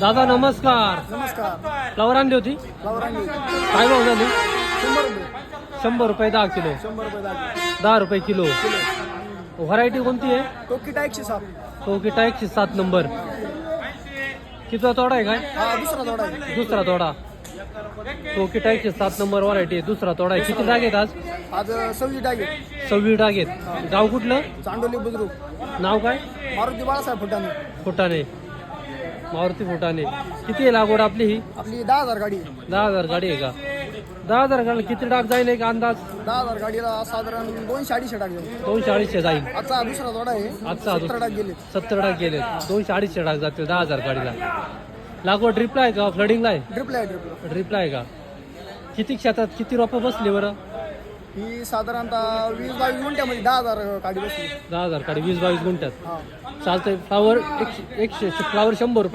दादा नमस्कार. नमस्कार. फ्लावर आणली होती, फ्लावर आणली काय भाव झाली? 100 रुपये. 100 रुपये 10 किलो. 100 रुपये दागी. 10 रुपये किलो. व्हरायटी कोणती आहे? टोकिटा 107. Tokita 107 number. कितवा तोडा आहे काय? हा दुसरा तोडा आहे. दुसरा तोडा. टोकिटा 107 नंबर व्हरायटी आहे, दुसरा तोडा आहे. किती डाग आहेत आज? आज 26 डागे. 26 डाग आहेत. गाव कुठलं? चांडोली बुद्रुक. नाव काय? मारुती बाळासाहेब फुटाणे. फुटाणे. मारुती फुटाणे. किती आहे लागवड आपली ही? आपली 10,000 गाडी. 10,000 गाडी आहे का? 10,000 गाडी किती डाग जाईल एक अंदाज? 10,000 गाडीला साधारण 200-250 डाग जाईल. 240 जाईल. आजचा दुसरा तोडा आहे. आजचा 70 डाग गेले. 70 डाग गेले. 240 डाग जातील 10,000 गाडीला. लागवड ड्रिपला आहे का फ्लडिंगला आहे? ड्रिपला आहे ड्रिपला. ड्रिपला आहे का? किती क्षेत्रात किती रोपं बसली बरं? ही साधारणतः 20-22 गुंठ्यामध्ये 10,000 गाडी बसली. 10,000 गाडी 20-22 गुंठ्यात. हा. चालतंय. फ्लावर 100 फ्लावर 100 रुपये.